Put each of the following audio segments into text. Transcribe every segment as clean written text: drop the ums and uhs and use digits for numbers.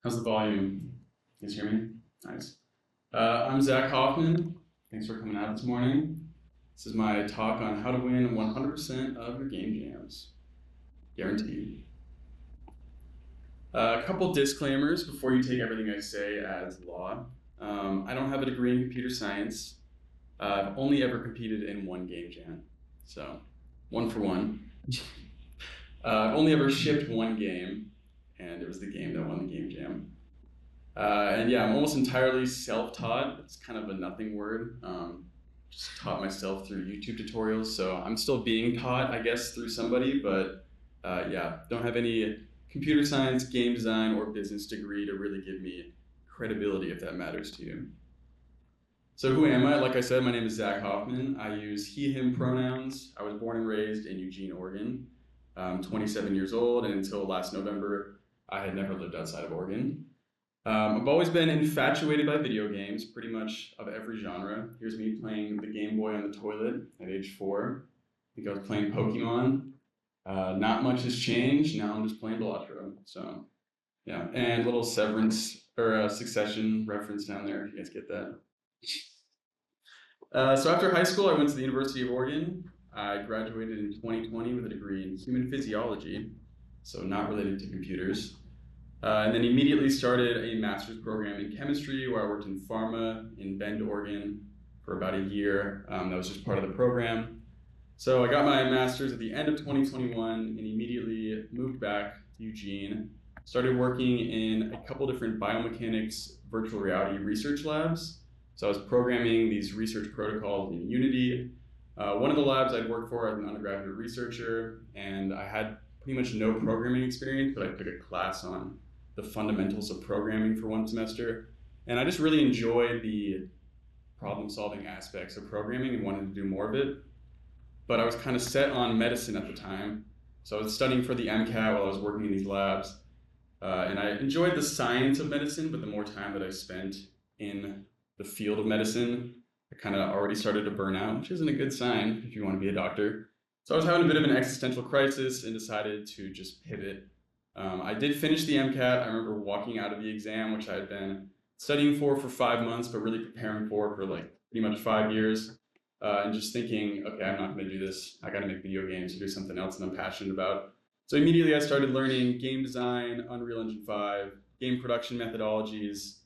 How's the volume? You guys hear me? Nice. I'm Zach Hoffman. Thanks for coming out this morning. This is my talk on how to win 100% of your game jams. Guaranteed. A couple disclaimers before you take everything I say as law. I don't have a degree in computer science. I've only ever competed in one game jam. So, one for one. I've only ever shipped one game, and it was the game that won the game jam. And yeah, I'm almost entirely self-taught. It's kind of a nothing word. Just taught myself through YouTube tutorials, so I'm still being taught, I guess, through somebody, but yeah, don't have any computer science, game design, or business degree to really give me credibility, if that matters to you. So who am I? Like I said, my name is Zach Hoffman. I use he, him pronouns. I was born and raised in Eugene, Oregon. I'm 27 years old, and until last November, I had never lived outside of Oregon. I've always been infatuated by video games, pretty much of every genre. Here's me playing the Game Boy on the toilet at age 4. I think I was playing Pokemon. Not much has changed. Now I'm just playing Balatro. So, yeah. And little Severance or Succession reference down there, if you guys get that. So after high school, I went to the University of Oregon. I graduated in 2020 with a degree in human physiology, so not related to computers. And then immediately started a master's program in chemistry where I worked in pharma in Bend, Oregon for about a year. That was just part of the program. So I got my master's at the end of 2021 and immediately moved back to Eugene. Started working in a couple different biomechanics virtual reality research labs. So I was programming these research protocols in Unity. One of the labs I'd worked for as an undergraduate researcher, and I had pretty much no programming experience, but I took a class on the fundamentals of programming for one semester. And I just really enjoyed the problem-solving aspects of programming and wanted to do more of it. But I was kind of set on medicine at the time. So I was studying for the MCAT while I was working in these labs. And I enjoyed the science of medicine, but the more time that I spent in the field of medicine, I kind of already started to burn out, which isn't a good sign if you want to be a doctor. So I was having a bit of an existential crisis and decided to just pivot. I did finish the MCAT. I remember walking out of the exam, which I had been studying for 5 months, but really preparing for like pretty much 5 years, and just thinking, okay, I'm not going to do this. I got to make video games or do something else that I'm passionate about. So immediately I started learning game design, Unreal Engine 5, game production methodologies,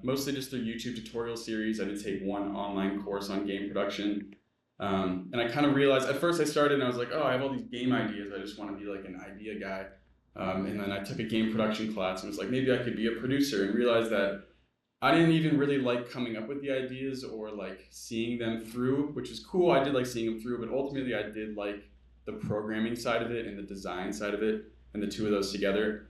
mostly just through YouTube tutorial series. I did take one online course on game production. And I kind of realized, at first I started and I was like, oh, I have all these game ideas. I just want to be like an idea guy. And then I took a game production class and was like, maybe I could be a producer, and realized that I didn't even really like coming up with the ideas or like seeing them through, which is cool. I did like seeing them through, but ultimately I did like the programming side of it and the design side of it, and the two of those together.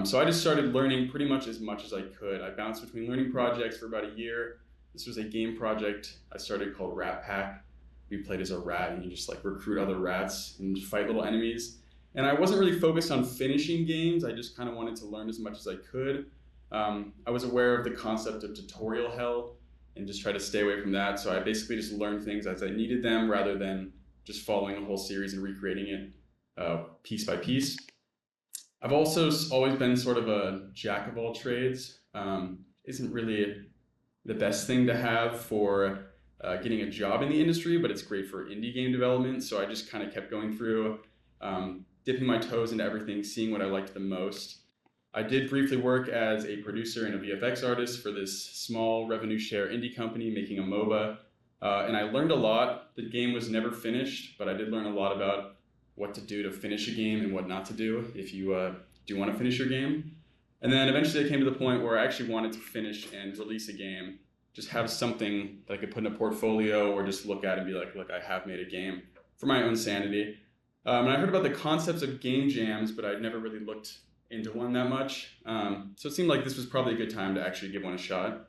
So I just started learning pretty much as I could. I bounced between learning projects for about a year. This was a game project I started called Rat Pack. We played as a rat, and you just like recruit other rats and fight little enemies. And I wasn't really focused on finishing games. I just kind of wanted to learn as much as I could. I was aware of the concept of tutorial hell and just try to stay away from that. So I basically just learned things as I needed them rather than just following a whole series and recreating it piece by piece. I've also always been sort of a jack of all trades. Isn't really the best thing to have for getting a job in the industry, but it's great for indie game development. So I just kind of kept going through, dipping my toes into everything, seeing what I liked the most. I did briefly work as a producer and a VFX artist for this small revenue share indie company making a MOBA. And I learned a lot. The game was never finished, but I did learn a lot about what to do to finish a game and what not to do if you do want to finish your game. And then eventually I came to the point where I actually wanted to finish and release a game, just have something that I could put in a portfolio or just look at and be like, look, I have made a game, for my own sanity. And I heard about the concepts of game jams, but I'd never really looked into one that much. So it seemed like this was probably a good time to actually give one a shot.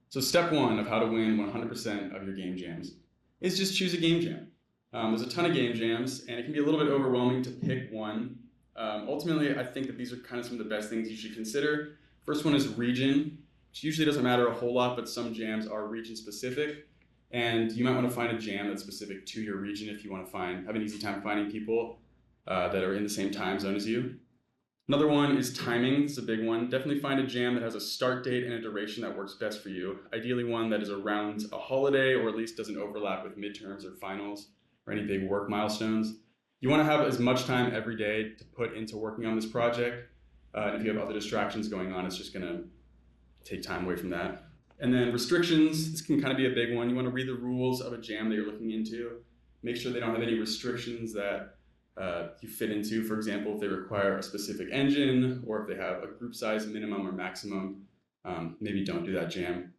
So step 1 of how to win 100% of your game jams is just choose a game jam. There's a ton of game jams, and it can be a little bit overwhelming to pick one. Ultimately, I think that these are kind of some of the best things you should consider. First one is region, which usually doesn't matter a whole lot, but some jams are region specific. And you might want to find a jam that's specific to your region if you want to have an easy time finding people that are in the same time zone as you. Another one is timing. This is a big one. Definitely find a jam that has a start date and a duration that works best for you. Ideally one that is around a holiday or at least doesn't overlap with midterms or finals or any big work milestones. You want to have as much time every day to put into working on this project. And if you have other distractions going on, it's just going to take time away from that. And then restrictions, this can kind of be a big one. You want to read the rules of a jam that you're looking into. Make sure they don't have any restrictions that you fit into. For example, if they require a specific engine or if they have a group size minimum or maximum, maybe don't do that jam.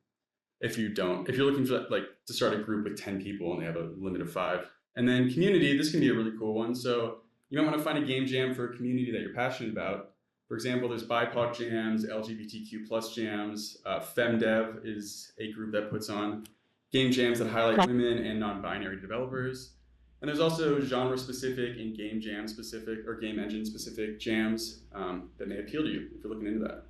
If you're looking for to start a group with 10 people and they have a limit of 5. And then community, this can be a really cool one. So you might want to find a game jam for a community that you're passionate about. For example, there's BIPOC jams, LGBTQ plus jams. FemDev is a group that puts on game jams that highlight women and non-binary developers. And there's also genre-specific and game jam-specific or game engine-specific jams that may appeal to you if you're looking into that.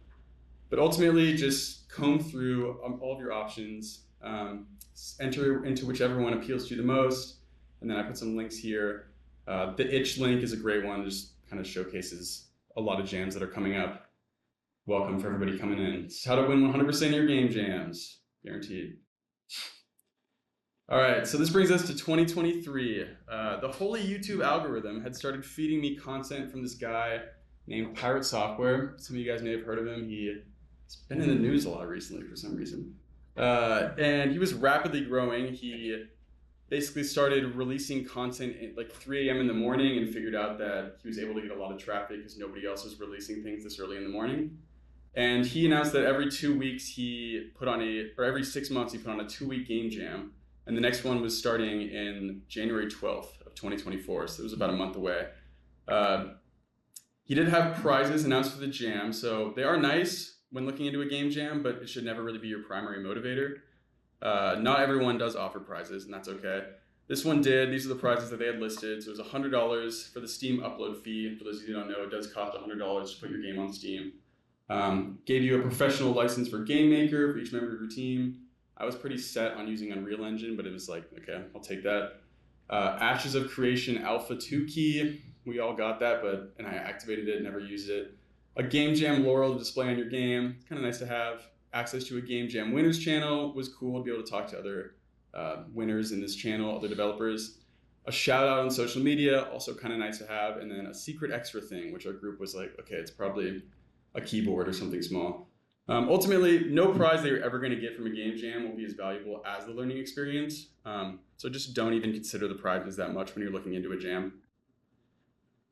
But ultimately, just comb through all of your options, enter into whichever one appeals to you the most. And then I put some links here. The itch link is a great one. Just kind of showcases a lot of jams that are coming up. Welcome for everybody coming in. It's how to win 100% of your game jams, guaranteed. All right, so this brings us to 2023. The holy YouTube algorithm had started feeding me content from this guy named Pirate Software. Some of you guys may have heard of him. He's been in the news a lot recently for some reason. And he was rapidly growing. He basically started releasing content at like 3 a.m. in the morning and figured out that he was able to get a lot of traffic because nobody else was releasing things this early in the morning. And he announced that every 2 weeks every 6 months he put on a 2-week game jam. And the next one was starting in January 12th of 2024, so it was about a month away. He did have prizes announced for the jam, so they are nice when looking into a game jam, but it should never really be your primary motivator. Not everyone does offer prizes, and that's okay. This one did. These are the prizes that they had listed. So it was $100 for the Steam upload fee. For those of you who don't know, it does cost $100 to put your game on Steam. Gave you a professional license for Game Maker for each member of your team. I was pretty set on using Unreal Engine, but it was like, okay, I'll take that. Ashes of Creation Alpha 2 key. We all got that, and I activated it, never used it. A Game Jam laurel to display on your game. Kind of nice to have. Access to a Game Jam winners channel was cool to be able to talk to other winners in this channel, other developers. A shout out on social media, also kind of nice to have. And then a secret extra thing, which our group was like, okay, it's probably a keyboard or something small. Ultimately, no prize that you're ever going to get from a game jam will be as valuable as the learning experience. So just don't even consider the prizes that much when you're looking into a jam.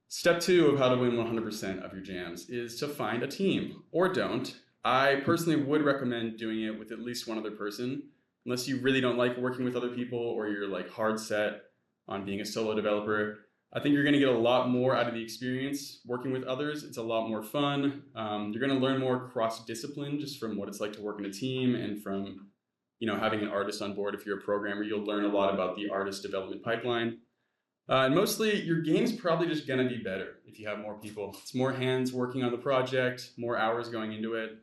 Step 2 of how to win 100% of your jams is to find a team, or don't. I personally would recommend doing it with at least one other person, unless you really don't like working with other people or you're like hard set on being a solo developer. I think you're going to get a lot more out of the experience working with others. It's a lot more fun. You're going to learn more cross-discipline just from what it's like to work in a team and from, having an artist on board. If you're a programmer, you'll learn a lot about the artist development pipeline. And mostly, your game's probably just going to be better if you have more people. It's more hands working on the project, more hours going into it.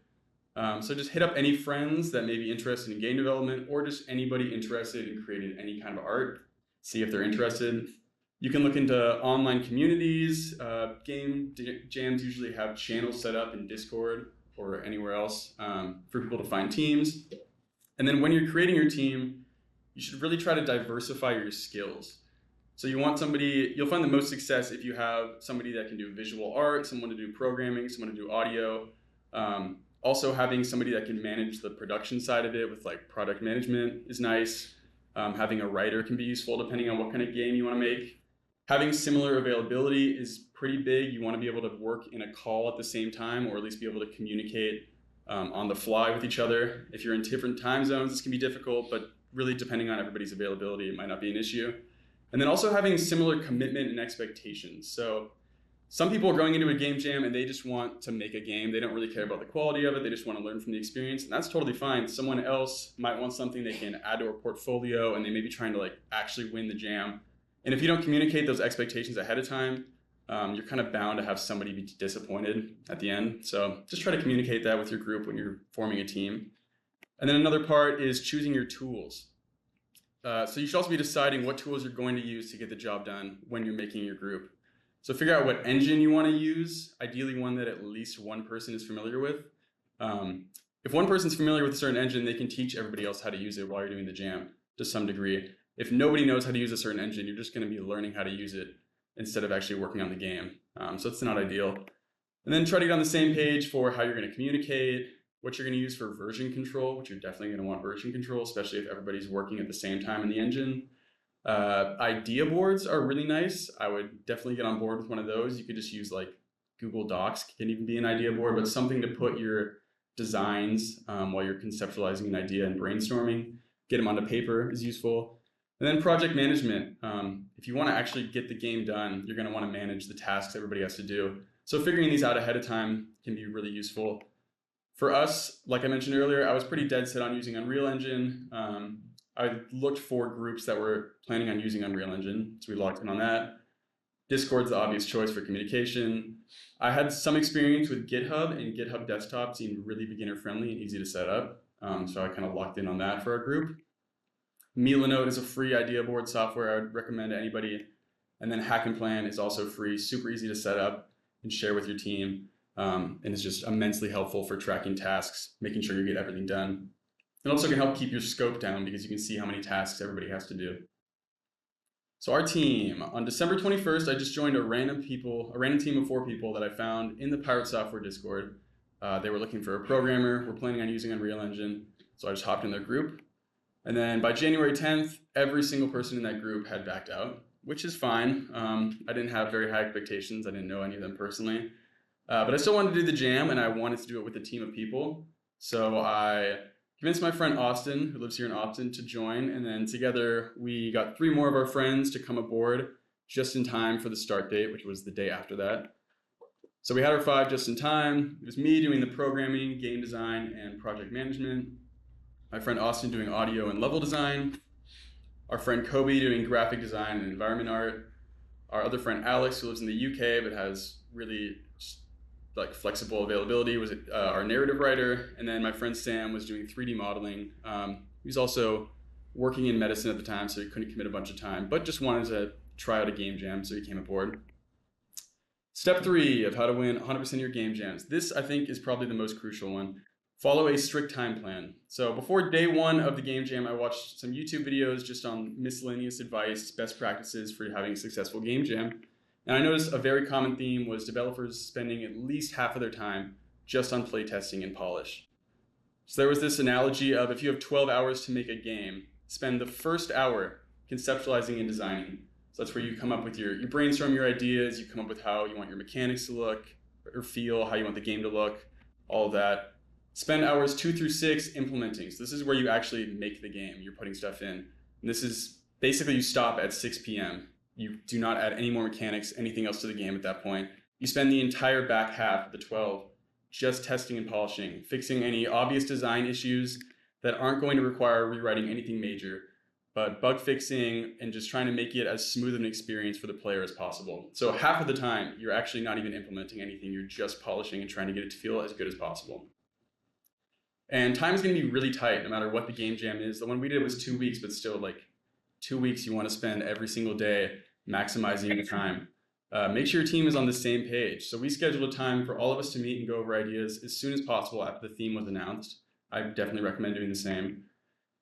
So just hit up any friends that may be interested in game development or just anybody interested in creating any kind of art. See if they're interested. You can look into online communities. Game jams usually have channels set up in Discord or anywhere else for people to find teams. And then when you're creating your team, you should really try to diversify your skills. So you'll find the most success if you have somebody that can do visual art, someone to do programming, someone to do audio. Also having somebody that can manage the production side of it with like product management is nice. Having a writer can be useful depending on what kind of game you want to make. Having similar availability is pretty big. You want to be able to work in a call at the same time, or at least be able to communicate on the fly with each other. If you're in different time zones, this can be difficult, but really depending on everybody's availability, it might not be an issue. And then also having similar commitment and expectations. So some people are going into a game jam and they just want to make a game. They don't really care about the quality of it. They just want to learn from the experience, and that's totally fine. Someone else might want something they can add to a portfolio, and they may be trying to actually win the jam. And if you don't communicate those expectations ahead of time, you're kind of bound to have somebody be disappointed at the end. So just try to communicate that with your group when you're forming a team. And then another part is choosing your tools. So you should also be deciding what tools you're going to use to get the job done when you're making your group. So figure out what engine you want to use, ideally one that at least one person is familiar with. If one person's familiar with a certain engine, they can teach everybody else how to use it while you're doing the jam to some degree. If nobody knows how to use a certain engine, you're just going to be learning how to use it instead of actually working on the game. So it's not ideal. And then try to get on the same page for how you're going to communicate, what you're going to use for version control, which you're definitely going to want version control, especially if everybody's working at the same time in the engine. Idea boards are really nice. I would definitely get on board with one of those. You could just use like Google Docs, can even be an idea board, but something to put your designs while you're conceptualizing an idea and brainstorming. Get them onto paper is useful. And then project management. If you want to actually get the game done, you're going to want to manage the tasks everybody has to do. So figuring these out ahead of time can be really useful. For us, like I mentioned earlier, I was pretty dead set on using Unreal Engine. I looked for groups that were planning on using Unreal Engine, so we locked in on that. Discord's the obvious choice for communication. I had some experience with GitHub, and GitHub Desktop seemed really beginner-friendly and easy to set up, so I kind of locked in on that for our group. Milanote is a free idea board software I would recommend to anybody. And then Hack and Plan is also free, super easy to set up and share with your team, and is just immensely helpful for tracking tasks, making sure you get everything done. It also can help keep your scope down because you can see how many tasks everybody has to do. So our team, on December 21st, I just joined a random team of 4 people that I found in the Pirate Software Discord. They were looking for a programmer. We're planning on using Unreal Engine, so I just hopped in their group. And then by January 10th, every single person in that group had backed out, which is fine. I didn't have very high expectations. I didn't know any of them personally. But I still wanted to do the jam, and I wanted to do it with a team of people. So I convinced my friend Austin, who lives here in Austin, to join. And then together, we got 3 more of our friends to come aboard just in time for the start date, which was the day after that. So we had our 5 just in time. It was me doing the programming, game design, and project management. My friend Austin doing audio and level design. Our friend Kobe doing graphic design and environment art. Our other friend Alex, who lives in the UK but has really like flexible availability, was our narrative writer. And then my friend Sam was doing 3D modeling. He was also working in medicine at the time, so he couldn't commit a bunch of time, but just wanted to try out a game jam, so he came aboard. Step 3 of how to win 100% of your game jams. This, I think, is probably the most crucial one. Follow a strict time plan. So before day 1 of the game jam, I watched some YouTube videos just on miscellaneous advice, best practices for having a successful game jam. And I noticed a very common theme was developers spending at least half of their time just on playtesting and polish. So there was this analogy of if you have 12 hours to make a game, spend the first hour conceptualizing and designing. So that's where you come up with you brainstorm your ideas, you come up with how you want your mechanics to look or feel, how you want the game to look, all of that. Spend hours 2 through 6 implementing. So this is where you actually make the game. You're putting stuff in. And this is basically you stop at 6 p.m. You do not add any more mechanics, anything else to the game at that point. You spend the entire back half of the 12 just testing and polishing, fixing any obvious design issues that aren't going to require rewriting anything major, but bug fixing and just trying to make it as smooth of an experience for the player as possible. So half of the time, you're actually not even implementing anything. You're just polishing and trying to get it to feel as good as possible. And time is going to be really tight no matter what the game jam is. The one we did was 2 weeks, but still like 2 weeks you want to spend every single day maximizing the time. Make sure your team is on the same page. So we scheduled a time for all of us to meet and go over ideas as soon as possible after the theme was announced. I definitely recommend doing the same.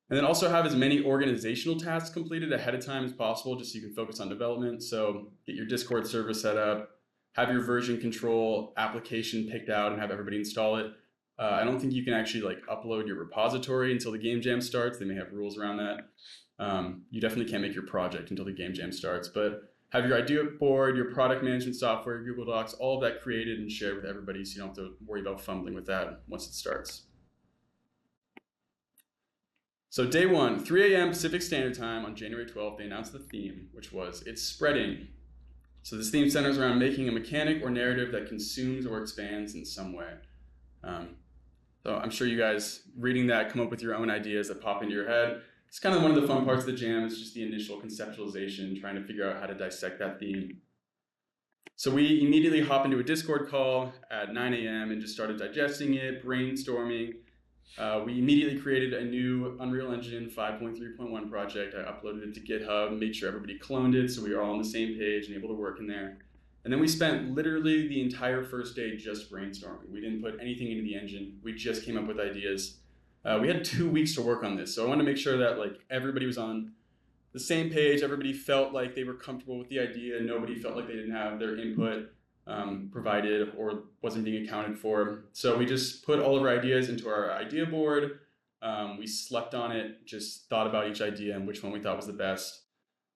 And then also have as many organizational tasks completed ahead of time as possible just so you can focus on development. So get your Discord server set up, have your version control application picked out and have everybody install it. I don't think you can actually like upload your repository until the game jam starts. They may have rules around that. You definitely can't make your project until the game jam starts, but have your idea board, your product management software, Google Docs, all of that created and shared with everybody so you don't have to worry about fumbling with that once it starts. So day 1, 3 a.m. Pacific Standard Time on January 12th, they announced the theme, which was It's Spreading. So this theme centers around making a mechanic or narrative that consumes or expands in some way. So I'm sure you guys reading that come up with your own ideas that pop into your head. It's kind of one of the fun parts of the jam is just the initial conceptualization, trying to figure out how to dissect that theme. So we immediately hop into a Discord call at 9 a.m. and just started digesting it, brainstorming. We immediately created a new Unreal Engine 5.3.1 project. I uploaded it to GitHub, made sure everybody cloned it so we were all on the same page and able to work in there. And then we spent literally the entire first day just brainstorming. We didn't put anything into the engine. We just came up with ideas. We had 2 weeks to work on this, so I wanted to make sure that like everybody was on the same page. Everybody felt like they were comfortable with the idea. Nobody felt like they didn't have their input provided or wasn't being accounted for. So we just put all of our ideas into our idea board. We slept on it, just thought about each idea and which one we thought was the best.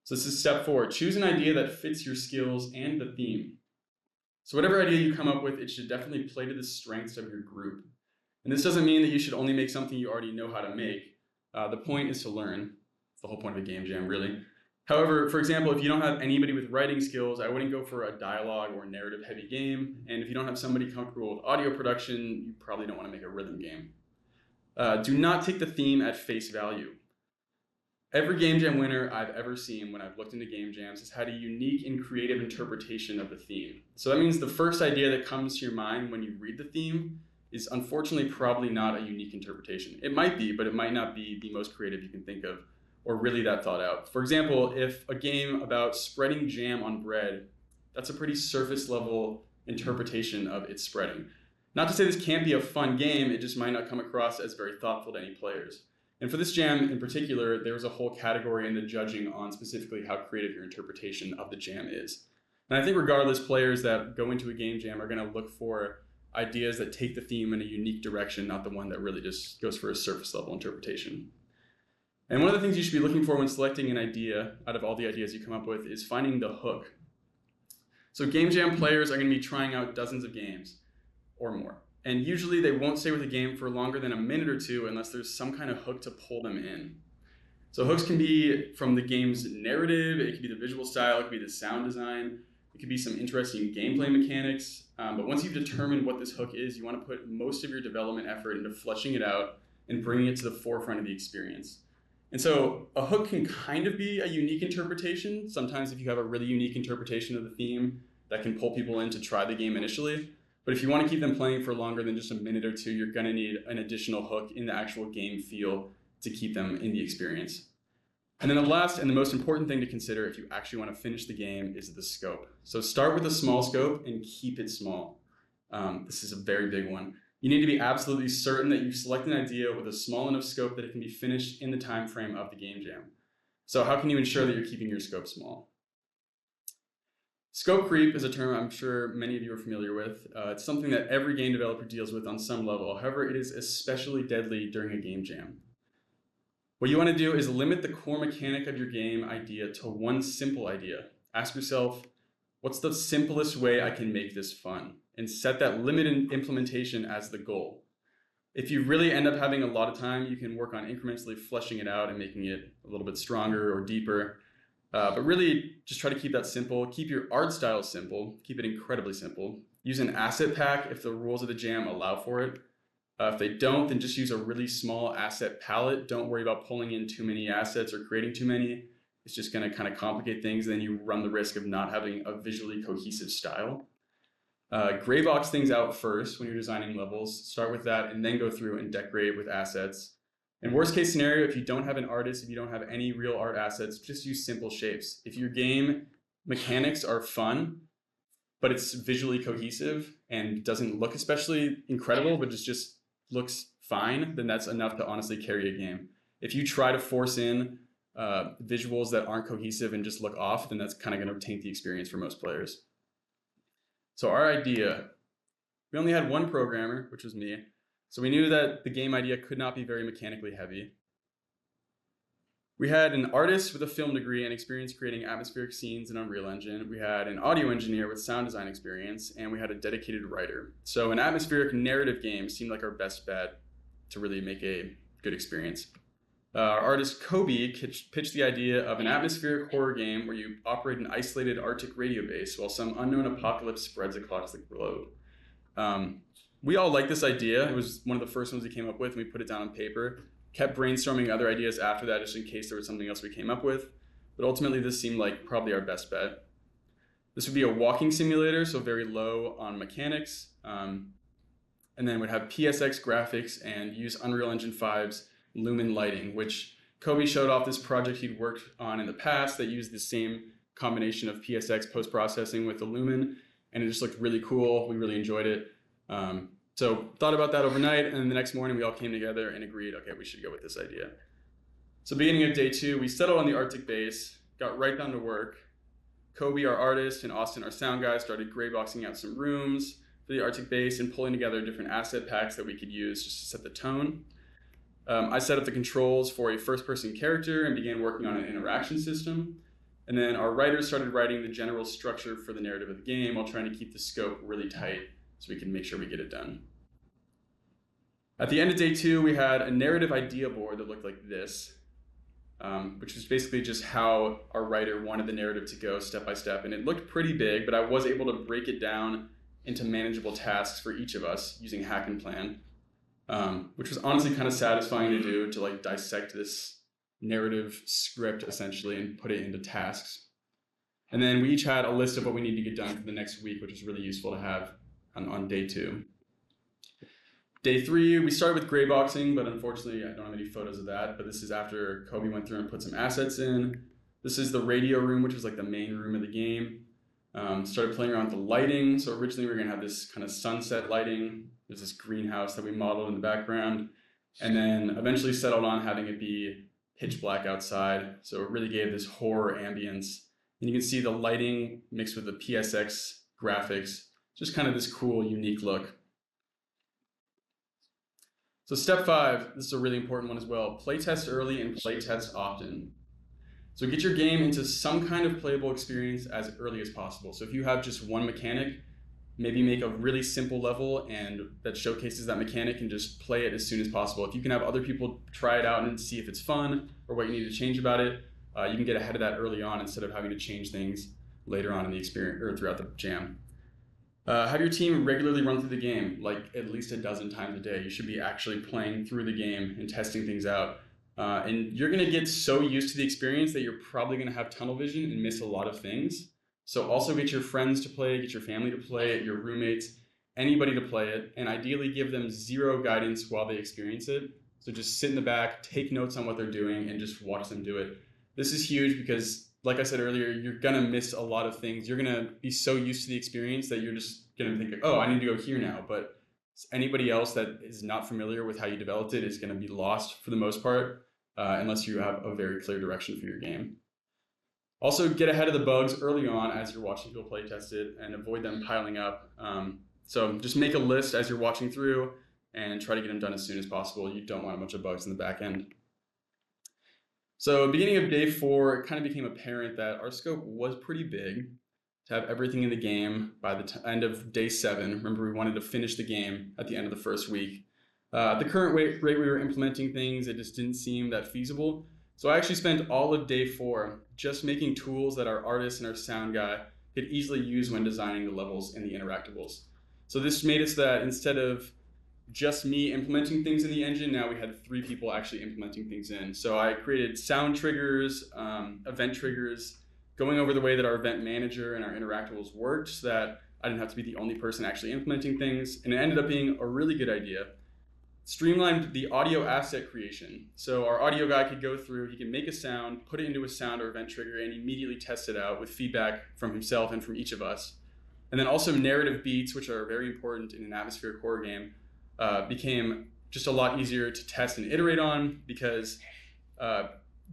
So this is step 4. Choose an idea that fits your skills and the theme. So whatever idea you come up with, it should definitely play to the strengths of your group. And this doesn't mean that you should only make something you already know how to make. The point is to learn. It's the whole point of a game jam, really. However, for example, if you don't have anybody with writing skills, I wouldn't go for a dialogue or narrative heavy game. And if you don't have somebody comfortable with audio production, you probably don't want to make a rhythm game. Do not take the theme at face value. Every game jam winner I've ever seen when I've looked into game jams has had a unique and creative interpretation of the theme. So that means the first idea that comes to your mind when you read the theme is unfortunately probably not a unique interpretation. It might be, but it might not be the most creative you can think of or really that thought out. For example, if a game about spreading jam on bread, that's a pretty surface level interpretation of its spreading. Not to say this can't be a fun game, it just might not come across as very thoughtful to any players. And for this jam in particular, there was a whole category in the judging on specifically how creative your interpretation of the jam is. And I think regardless, players that go into a game jam are going to look for ideas that take the theme in a unique direction, not the one that really just goes for a surface level interpretation. And one of the things you should be looking for when selecting an idea out of all the ideas you come up with is finding the hook. So game jam players are going to be trying out dozens of games or more. And usually they won't stay with a game for longer than a minute or two unless there's some kind of hook to pull them in. So hooks can be from the game's narrative, it could be the visual style, it could be the sound design, it could be some interesting gameplay mechanics. But once you've determined what this hook is, you want to put most of your development effort into fleshing it out and bringing it to the forefront of the experience. And so a hook can kind of be a unique interpretation. Sometimes if you have a really unique interpretation of the theme, that can pull people in to try the game initially. But if you want to keep them playing for longer than just a minute or two, you're going to need an additional hook in the actual game feel to keep them in the experience. And then the last and the most important thing to consider if you actually want to finish the game is the scope. So start with a small scope and keep it small. This is a very big one. You need to be absolutely certain that you've selected an idea with a small enough scope that it can be finished in the time frame of the game jam. So how can you ensure that you're keeping your scope small? Scope creep is a term I'm sure many of you are familiar with. It's something that every game developer deals with on some level. However, it is especially deadly during a game jam. What you want to do is limit the core mechanic of your game idea to one simple idea. Ask yourself, what's the simplest way I can make this fun? And set that limited implementation as the goal. If you really end up having a lot of time, you can work on incrementally fleshing it out and making it a little bit stronger or deeper. But really, just try to keep that simple. Keep your art style simple. Keep it incredibly simple. Use an asset pack if the rules of the jam allow for it. If they don't, then just use a really small asset palette. Don't worry about pulling in too many assets or creating too many. It's just going to kind of complicate things. Then you run the risk of not having a visually cohesive style. Gray box things out first when you're designing levels. Start with that and then go through and decorate with assets. In worst case scenario, if you don't have an artist, if you don't have any real art assets, just use simple shapes. If your game mechanics are fun, but it's visually cohesive and doesn't look especially incredible, but just looks fine, then that's enough to honestly carry a game. If you try to force in visuals that aren't cohesive and just look off, then that's kind of going to taint the experience for most players. So our idea, we only had one programmer, which was me. So we knew that the game idea could not be very mechanically heavy. We had an artist with a film degree and experience creating atmospheric scenes in Unreal Engine. We had an audio engineer with sound design experience, and we had a dedicated writer. So an atmospheric narrative game seemed like our best bet to really make a good experience. Our artist Kobe pitched the idea of an atmospheric horror game where you operate an isolated Arctic radio base while some unknown apocalypse spreads across the globe. We all liked this idea. It was one of the first ones we came up with, and we put it down on paper. Kept brainstorming other ideas after that just in case there was something else we came up with. But ultimately, this seemed like probably our best bet. This would be a walking simulator, so very low on mechanics. And then we'd have PSX graphics and use Unreal Engine 5's Lumen lighting, which Kobe showed off this project he'd worked on in the past that used the same combination of PSX post-processing with the Lumen. and it just looked really cool. We really enjoyed it. So thought about that overnight, and then the next morning we all came together and agreed, okay, we should go with this idea. So beginning of day 2, we settled on the Arctic base, got right down to work. Kobe, our artist, and Austin, our sound guy, started gray boxing out some rooms for the Arctic base and pulling together different asset packs that we could use just to set the tone. I set up the controls for a first-person character and began working on an interaction system. And then our writers started writing the general structure for the narrative of the game while trying to keep the scope really tight so we can make sure we get it done. At the end of day 2, we had a narrative idea board that looked like this, which was basically just how our writer wanted the narrative to go step by step. And it looked pretty big, but I was able to break it down into manageable tasks for each of us using Hack and Plan, which was honestly kind of satisfying to do, to like dissect this narrative script essentially and put it into tasks. And then we each had a list of what we need to get done for the next week, which was really useful to have on day 2. Day 3, we started with gray boxing, but unfortunately I don't have any photos of that, but this is after Kobe went through and put some assets in. This is the radio room, which was like the main room of the game. Started playing around with the lighting. So originally we were gonna have this kind of sunset lighting. There's this greenhouse that we modeled in the background, and then eventually settled on having it be pitch black outside. So it really gave this horror ambience. And you can see the lighting mixed with the PSX graphics, just kind of this cool, unique look. So step 5, this is a really important one as well. Playtest early and playtest often. So get your game into some kind of playable experience as early as possible. So if you have just one mechanic, maybe make a really simple level and that showcases that mechanic and just play it as soon as possible. If you can have other people try it out and see if it's fun or what you need to change about it, you can get ahead of that early on instead of having to change things later on in the experience or throughout the jam. Have your team regularly run through the game, like at least a dozen times a day. You should be actually playing through the game and testing things out. And you're gonna get so used to the experience that you're probably gonna have tunnel vision and miss a lot of things. So also get your friends to play it, get your family to play it, your roommates, anybody to play it, and ideally give them zero guidance while they experience it. So just sit in the back, take notes on what they're doing, and just watch them do it. This is huge because, like I said earlier, you're gonna miss a lot of things. You're gonna be so used to the experience that you're just gonna think, oh, I need to go here now. But anybody else that is not familiar with how you developed it is gonna be lost for the most part, unless you have a very clear direction for your game. Also, get ahead of the bugs early on as you're watching people play test it and avoid them piling up. So just make a list as you're watching through and try to get them done as soon as possible. You don't want a bunch of bugs in the back end. So beginning of day 4, it kind of became apparent that our scope was pretty big to have everything in the game by the end of day 7. Remember, we wanted to finish the game at the end of the first week. The current rate we were implementing things, it just didn't seem that feasible. So I actually spent all of day 4 just making tools that our artist and our sound guy could easily use when designing the levels and the interactables. So this made it so that instead of just me implementing things in the engine, now we had 3 people actually implementing things in. So I created sound triggers, event triggers, going over the way that our event manager and our interactables worked so that I didn't have to be the only person actually implementing things. And it ended up being a really good idea. Streamlined the audio asset creation. So our audio guy could go through, he can make a sound, put it into a sound or event trigger, and immediately test it out with feedback from himself and from each of us. And then also narrative beats, which are very important in an atmospheric horror game, became just a lot easier to test and iterate on because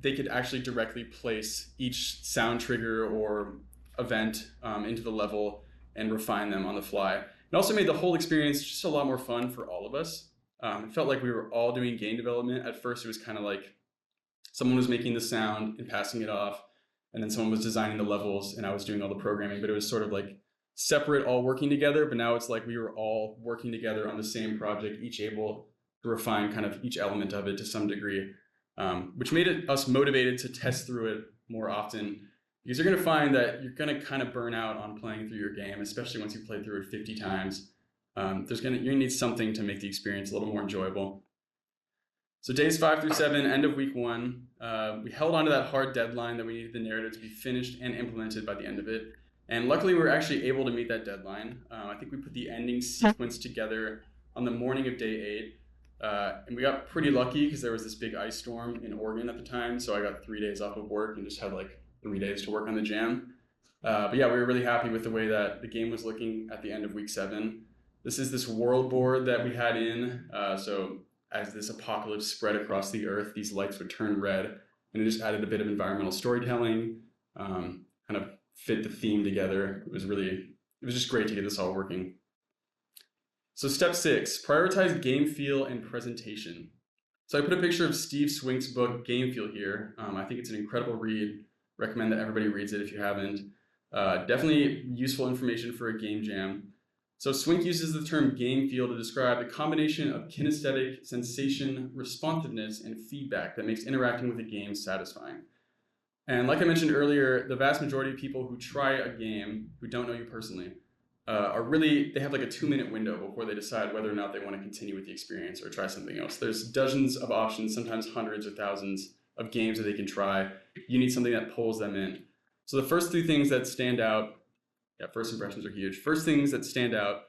they could actually directly place each sound trigger or event into the level and refine them on the fly. It also made the whole experience just a lot more fun for all of us. It felt like we were all doing game development. At first, it was kind of like someone was making the sound and passing it off, and then someone was designing the levels, and I was doing all the programming, but it was sort of like separate, all working together, but now it's like we were all working together on the same project, each able to refine kind of each element of it to some degree, which made us motivated to test through it more often, because you're going to find that you're going to kind of burn out on playing through your game, especially once you play through it 50 times. You're going to need something to make the experience a little more enjoyable. So days 5 through 7, end of week 1, we held on to that hard deadline that we needed the narrative to be finished and implemented by the end of it. And luckily, we were actually able to meet that deadline. I think we put the ending sequence together on the morning of day 8. And we got pretty lucky because there was this big ice storm in Oregon at the time. So I got 3 days off of work and just had like 3 days to work on the jam. But yeah, we were really happy with the way that the game was looking at the end of week 7. This is this world board that we had in. So as this apocalypse spread across the earth, these lights would turn red, and it just added a bit of environmental storytelling, kind of fit the theme together. It was just great to get this all working. So step 6, prioritize game feel and presentation. So I put a picture of Steve Swink's book, Game Feel, here. I think it's an incredible read. Recommend that everybody reads it if you haven't. Definitely useful information for a game jam. So Swink uses the term game feel to describe the combination of kinesthetic, sensation, responsiveness, and feedback that makes interacting with a game satisfying. And like I mentioned earlier, the vast majority of people who try a game who don't know you personally they have like a 2-minute window before they decide whether or not they want to continue with the experience or try something else. There's dozens of options, sometimes hundreds or thousands of games that they can try. You need something that pulls them in. So the first 3 things that stand out, first impressions are huge. First things that stand out,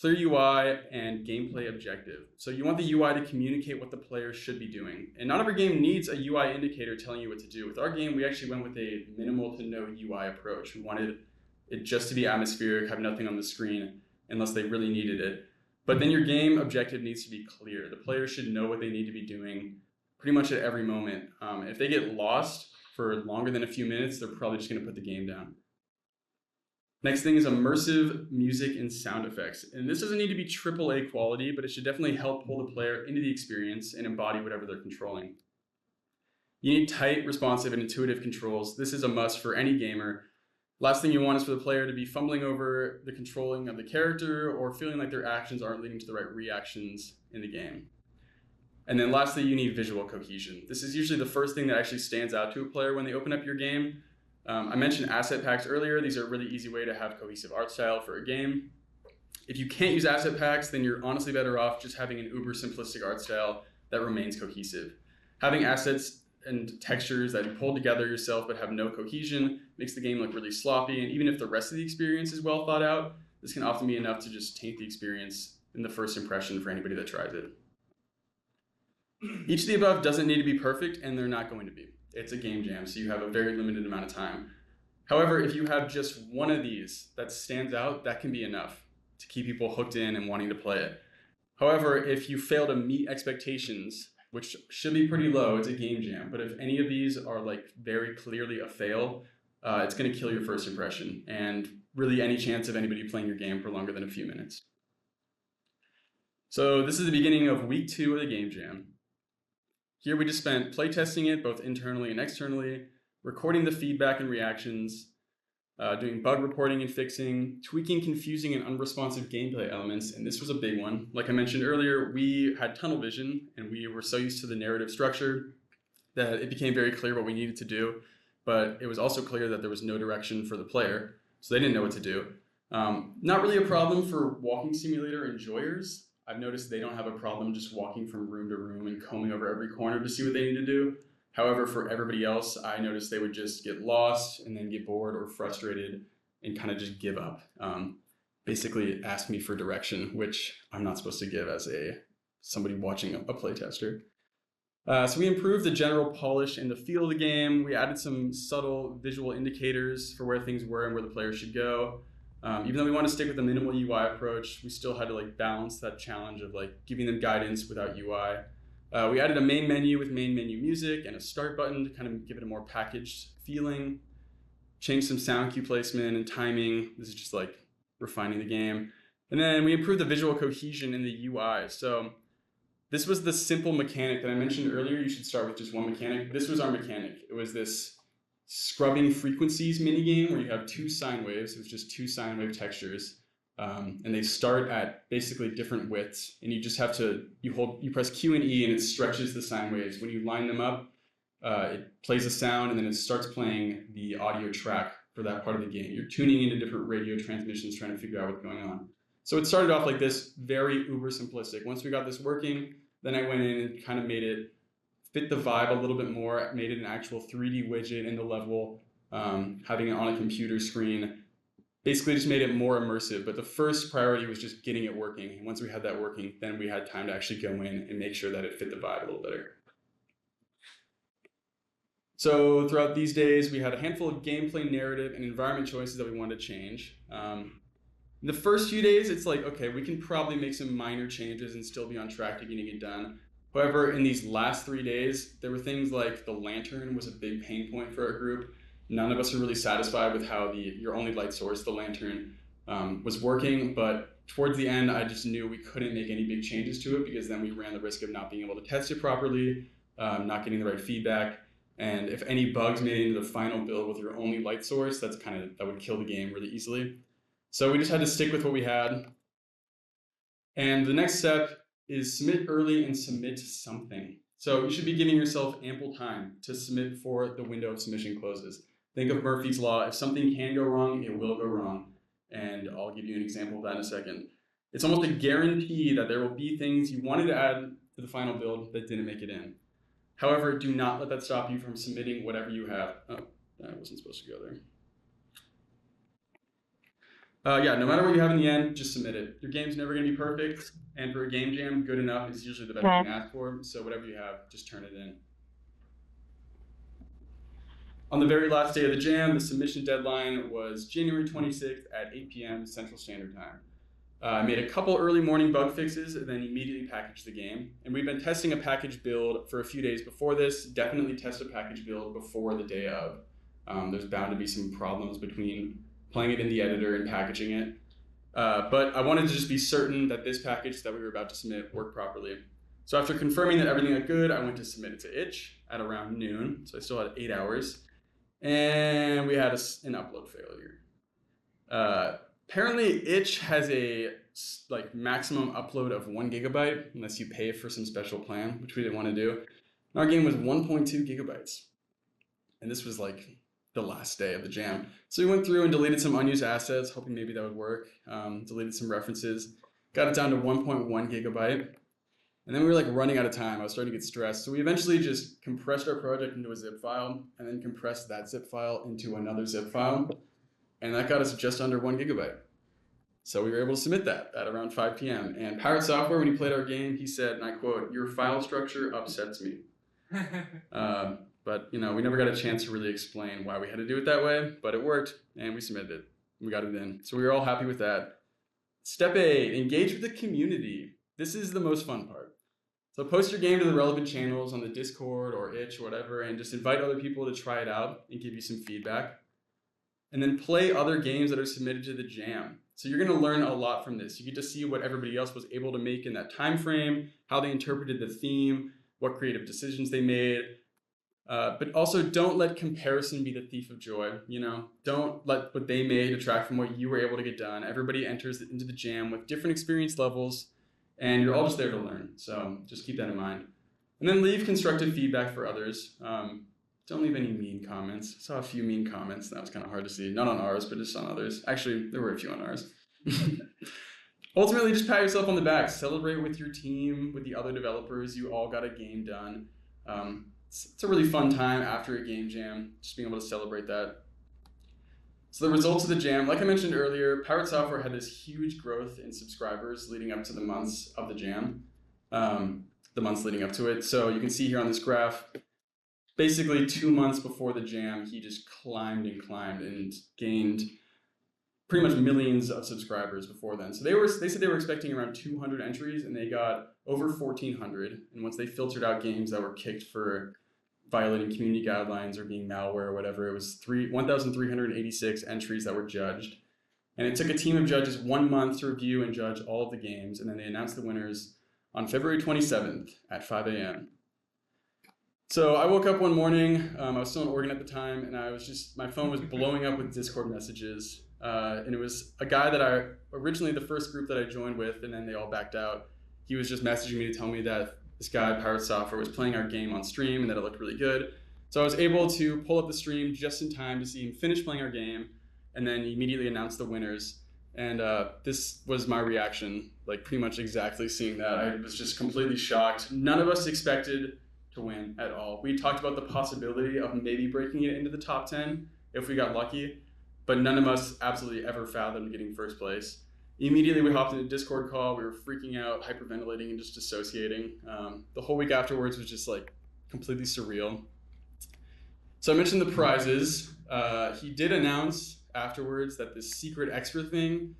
clear UI and gameplay objective. So you want the UI to communicate what the player should be doing. And not every game needs a UI indicator telling you what to do. With our game, we actually went with a minimal to no UI approach. We wanted it just to be atmospheric, have nothing on the screen unless they really needed it. But then your game objective needs to be clear. The player should know what they need to be doing pretty much at every moment. If they get lost for longer than a few minutes, they're probably just going to put the game down. Next thing is immersive music and sound effects. And this doesn't need to be AAA quality, but it should definitely help pull the player into the experience and embody whatever they're controlling. You need tight, responsive, and intuitive controls. This is a must for any gamer. Last thing you want is for the player to be fumbling over the controlling of the character or feeling like their actions aren't leading to the right reactions in the game. And then lastly, you need visual cohesion. This is usually the first thing that actually stands out to a player when they open up your game. I mentioned asset packs earlier. These are a really easy way to have cohesive art style for a game. If you can't use asset packs, then you're honestly better off just having an uber simplistic art style that remains cohesive. Having assets and textures that you pull together yourself but have no cohesion makes the game look really sloppy, and even if the rest of the experience is well thought out, this can often be enough to just taint the experience in the first impression for anybody that tries it. Each of the above doesn't need to be perfect, and they're not going to be. It's a game jam, so you have a very limited amount of time. However, if you have just one of these that stands out, that can be enough to keep people hooked in and wanting to play it. However, if you fail to meet expectations, which should be pretty low, it's a game jam, but if any of these are like very clearly a fail, it's going to kill your first impression and really any chance of anybody playing your game for longer than a few minutes. So this is the beginning of week 2 of the game jam. Here we just spent playtesting it both internally and externally, recording the feedback and reactions, doing bug reporting and fixing, tweaking confusing and unresponsive gameplay elements, and this was a big one. Like I mentioned earlier, we had tunnel vision, and we were so used to the narrative structure that it became very clear what we needed to do, but it was also clear that there was no direction for the player, so they didn't know what to do. Not really a problem for walking simulator enjoyers. I've noticed they don't have a problem just walking from room to room and combing over every corner to see what they need to do. However, for everybody else, I noticed they would just get lost and then get bored or frustrated and kind of just give up. Basically ask me for direction, which I'm not supposed to give as somebody watching a playtester. So we improved the general polish and the feel of the game. We added some subtle visual indicators for where things were and where the player should go. Even though we want to stick with the minimal UI approach, we still had to balance that challenge of giving them guidance without UI. We added a main menu with main menu music and a start button to kind of give it a more packaged feeling. Changed some sound cue placement and timing. This is just refining the game. And then we improved the visual cohesion in the UI. So this was the simple mechanic that I mentioned earlier. You should start with just one mechanic. This was our mechanic. It was this scrubbing frequencies minigame where you have 2 sine waves. It was just 2 sine wave textures. And they start at basically different widths, and you just have to, you press Q and E and it stretches the sine waves. When you line them up, it plays a sound and then it starts playing the audio track for that part of the game. You're tuning into different radio transmissions trying to figure out what's going on. So it started off like this, very uber simplistic. Once we got this working, then I went in and kind of made it fit the vibe a little bit more, made it an actual 3D widget in the level, having it on a computer screen. Basically just made it more immersive, but the first priority was just getting it working. And once we had that working, then we had time to actually go in and make sure that it fit the vibe a little better. So throughout these days, we had a handful of gameplay narrative and environment choices that we wanted to change. In the first few days, it's like, okay, we can probably make some minor changes and still be on track to getting it done. However, in these last 3 days, there were things like the lantern was a big pain point for our group. None of us are really satisfied with how your only light source, the lantern, was working. But towards the end, I just knew we couldn't make any big changes to it because then we ran the risk of not being able to test it properly, not getting the right feedback. And if any bugs made it into the final build with your only light source, that would kill the game really easily. So we just had to stick with what we had. And the next step is submit early and submit something. So you should be giving yourself ample time to submit before the window of submission closes. Think of Murphy's Law. If something can go wrong, it will go wrong. And I'll give you an example of that in a second. It's almost a guarantee that there will be things you wanted to add to the final build that didn't make it in. However, do not let that stop you from submitting whatever you have. Oh, I wasn't supposed to go there. Yeah, no matter what you have in the end, just submit it. Your game's never going to be perfect, and for a game jam, good enough is usually the best you can ask for, so whatever you have, just turn it in. On the very last day of the jam, the submission deadline was January 26th at 8 p.m. Central Standard Time. I made a couple early morning bug fixes and then immediately packaged the game. And we've been testing a package build for a few days before this. Definitely test a package build before the day of. There's bound to be some problems between playing it in the editor and packaging it. But I wanted to just be certain that this package that we were about to submit worked properly. So after confirming that everything looked good, I went to submit it to itch at around noon. So I still had 8 hours. And we had an upload failure. Apparently, itch has a maximum upload of 1 gigabyte unless you pay for some special plan, which we didn't want to do. And our game was 1.2 gigabytes. And this was like the last day of the jam. So we went through and deleted some unused assets, hoping maybe that would work. Deleted some references, got it down to 1.1 gigabyte. And then we were like running out of time. I was starting to get stressed. So we eventually just compressed our project into a zip file and then compressed that zip file into another zip file. And that got us just under 1 gigabyte. So we were able to submit that at around 5 p.m. And Pirate Software, when he played our game, he said, and I quote, "Your file structure upsets me." But we never got a chance to really explain why we had to do it that way, but it worked, and we submitted it. We got it in. So we were all happy with that. Step 8, engage with the community. This is the most fun part. So post your game to the relevant channels on the Discord or itch or whatever, and just invite other people to try it out and give you some feedback. And then play other games that are submitted to the jam. So you're going to learn a lot from this. You get to see what everybody else was able to make in that time frame, how they interpreted the theme, what creative decisions they made. But also don't let comparison be the thief of joy. Don't let what they made detract from what you were able to get done. Everybody enters into the jam with different experience levels, and you're all just there to learn. So just keep that in mind. And then leave constructive feedback for others. Don't leave any mean comments. I saw a few mean comments. That was kind of hard to see. Not on ours, but just on others. Actually, there were a few on ours. Ultimately, just pat yourself on the back. Celebrate with your team, with the other developers. You all got a game done. It's a really fun time after a game jam, just being able to celebrate that. So the results of the jam, like I mentioned earlier, Pirate Software had this huge growth in subscribers leading up to the months of the jam, the months leading up to it. So you can see here on this graph, basically 2 months before the jam, he just climbed and gained pretty much millions of subscribers before then. So they said they were expecting around 200 entries, and they got over 1,400. And once they filtered out games that were kicked for violating community guidelines or being malware or whatever, it was 1,386 entries that were judged. And it took a team of judges 1 month to review and judge all of the games, and then they announced the winners on February 27th at 5 a.m. So I woke up one morning, I was still in Oregon at the time, and my phone was blowing up with Discord messages. And it was a guy that originally the first group that I joined with, and then they all backed out. He was just messaging me to tell me that this guy, Pirate Software, was playing our game on stream and that it looked really good. So I was able to pull up the stream just in time to see him finish playing our game and then immediately announce the winners. And this was my reaction, like pretty much exactly seeing that. I was just completely shocked. None of us expected to win at all. We talked about the possibility of maybe breaking it into the top 10 if we got lucky, but none of us absolutely ever fathomed getting first place. Immediately we hopped into a Discord call. We were freaking out, hyperventilating, and just dissociating. The whole week afterwards was just like completely surreal. So I mentioned the prizes. He did announce afterwards that this secret extra thing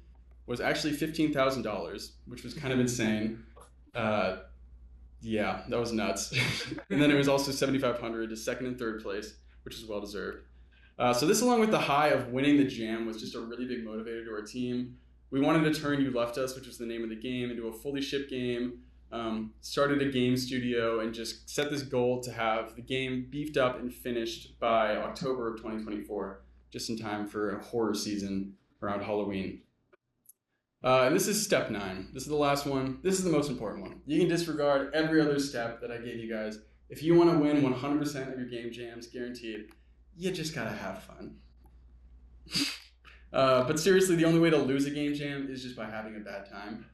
was actually $15,000, which was kind of insane. Uh, yeah, that was nuts. And then it was also 7,500 to second and third place, which is well deserved. So this, along with the high of winning the jam, was just a really big motivator to our team. We wanted to turn You Left Us, which was the name of the game, into a fully shipped game. Started a game studio and just set this goal to have the game beefed up and finished by October of 2024, just in time for a horror season around Halloween. And this is step 9. This is the last one. This is the most important one. You can disregard every other step that I gave you guys. If you want to win 100% of your game jams, guaranteed, you just gotta have fun. But seriously, the only way to lose a game jam is just by having a bad time.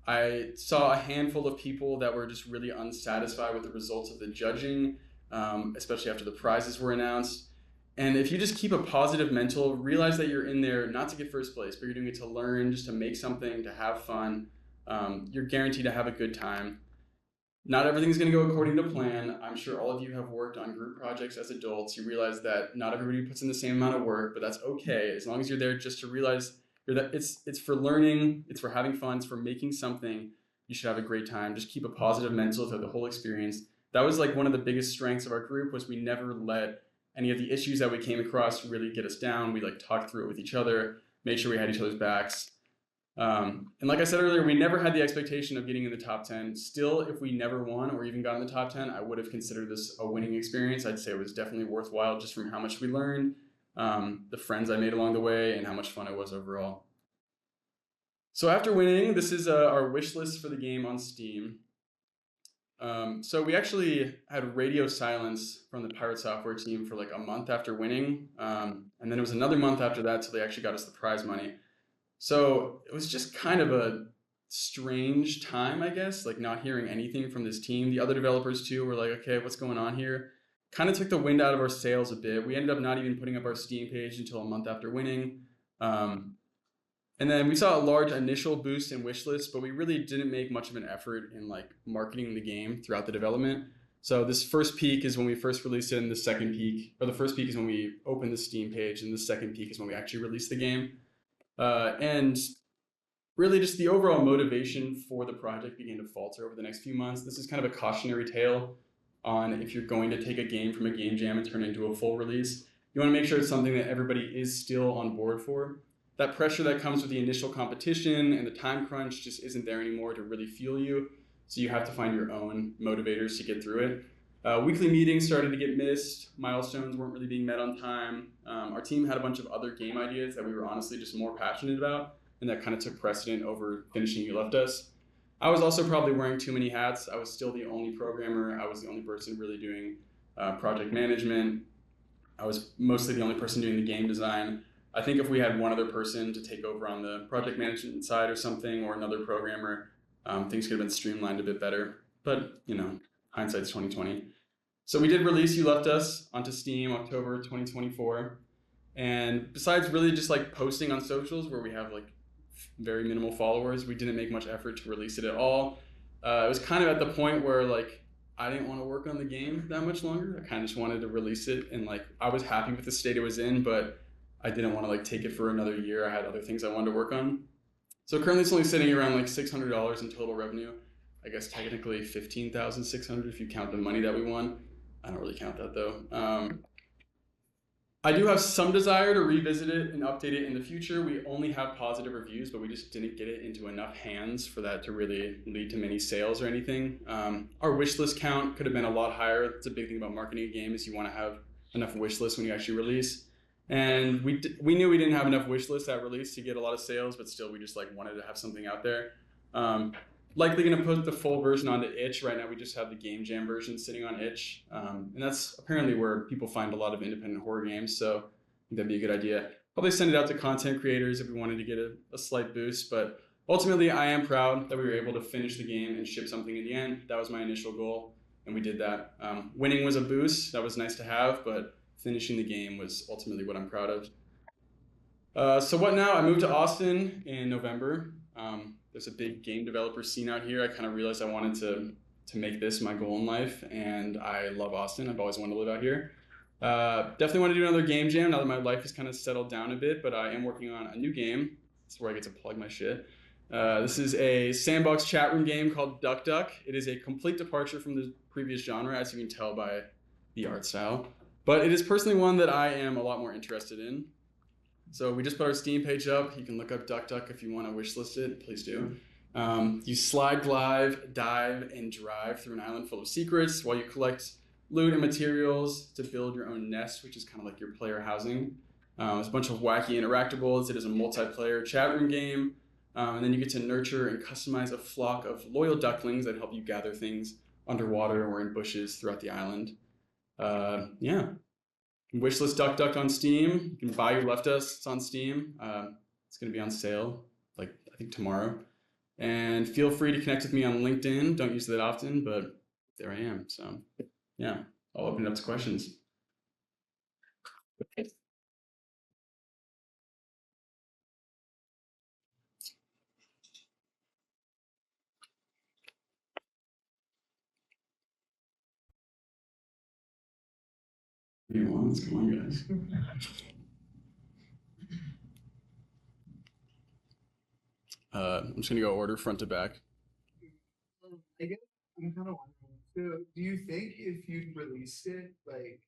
I saw a handful of people that were just really unsatisfied with the results of the judging, especially after the prizes were announced. And if you just keep a positive mental, realize that you're in there not to get first place, but you're doing it to learn, just to make something, to have fun. You're guaranteed to have a good time. Not everything's going to go according to plan. I'm sure all of you have worked on group projects as adults. You realize that not everybody puts in the same amount of work, but that's okay. As long as you're there just to realize that it's for learning, it's for having fun, it's for making something. You should have a great time. Just keep a positive mental throughout the whole experience. That was like one of the biggest strengths of our group, was we never let any of the issues that we came across really get us down. We like talked through it with each other, made sure we had each other's backs. And like I said earlier, we never had the expectation of getting in the top 10. Still, if we never won or even got in the top 10, I would have considered this a winning experience. I'd say it was definitely worthwhile just from how much we learned, the friends I made along the way, and how much fun it was overall. So after winning, this is our wish list for the game on Steam. So we actually had radio silence from the Pirate Software team for like a month after winning. And then it was another month after that till they actually got us the prize money. So it was just kind of a strange time, I guess, like not hearing anything from this team. The other developers too were like, okay, what's going on here? Kind of took the wind out of our sails a bit. We ended up not even putting up our Steam page until a month after winning. And then we saw a large initial boost in wishlist, but we really didn't make much of an effort in like marketing the game throughout the development. So this first peak is when we first released it, and the second peak, or the first peak is when we opened the Steam page, and the second peak is when we actually released the game. And really just the overall motivation for the project began to falter over the next few months. This is kind of a cautionary tale on if you're going to take a game from a game jam and turn it into a full release. You want to make sure it's something that everybody is still on board for. That pressure that comes with the initial competition and the time crunch just isn't there anymore to really fuel you. So you have to find your own motivators to get through it. Weekly meetings started to get missed. Milestones weren't really being met on time. Our team had a bunch of other game ideas that we were honestly just more passionate about, and that kind of took precedent over finishing You Left Us. I was also probably wearing too many hats. I was still the only programmer. I was the only person really doing project management. I was mostly the only person doing the game design. I think if we had one other person to take over on the project management side or something, or another programmer, things could have been streamlined a bit better. But, you know, hindsight's 2020. So we did release You Left Us onto Steam October 2024. And besides really just like posting on socials where we have like very minimal followers, we didn't make much effort to release it at all. It was kind of at the point where like I didn't want to work on the game that much longer. I kind of just wanted to release it, and like I was happy with the state it was in, but I didn't want to like take it for another year. I had other things I wanted to work on. So currently it's only sitting around like $600 in total revenue. I guess technically 15,600 if you count the money that we won. I don't really count that though. I do have some desire to revisit it and update it in the future. We only have positive reviews, but we just didn't get it into enough hands for that to really lead to many sales or anything. Our wish list count could have been a lot higher. It's a big thing about marketing a game, is you want to have enough wish lists when you actually release. And we knew we didn't have enough wish lists at release to get a lot of sales, but still we just like wanted to have something out there. Likely going to put the full version onto itch. Right now we just have the game jam version sitting on itch, and that's apparently where people find a lot of independent horror games, so I think that'd be a good idea. Probably send it out to content creators if we wanted to get a slight boost, but ultimately I am proud that we were able to finish the game and ship something in the end. That was my initial goal, and we did that. Winning was a boost. That was nice to have, but finishing the game was ultimately what I'm proud of. So what now? I moved to Austin in November. There's a big game developer scene out here. I kind of realized I wanted to make this my goal in life, and I love Austin. I've always wanted to live out here. Definitely want to do another game jam now that my life has kind of settled down a bit, but I am working on a new game. That's where I get to plug my shit. This is a sandbox chat room game called Duck Duck. It is a complete departure from the previous genre, as you can tell by the art style. But it is personally one that I am a lot more interested in. So we just put our Steam page up. You can look up Duck Duck if you want to wishlist it. Please do. You slide, glide, dive, and drive through an island full of secrets while you collect loot and materials to build your own nest, which is kind of like your player housing. There's a bunch of wacky interactables. It is a multiplayer chat room game. And then you get to nurture and customize a flock of loyal ducklings that help you gather things underwater or in bushes throughout the island. Yeah. Wishlist Duck Duck on Steam. You can buy your Left Us. It's on Steam. It's going to be on sale, like I think tomorrow. And feel free to connect with me on LinkedIn. Don't use that often, but there I am. So yeah, I'll open it up to questions. Let's come on, guys. I'm just gonna go order front to back. I guess I'm kind of wondering. So, do you think if you'd released it, like,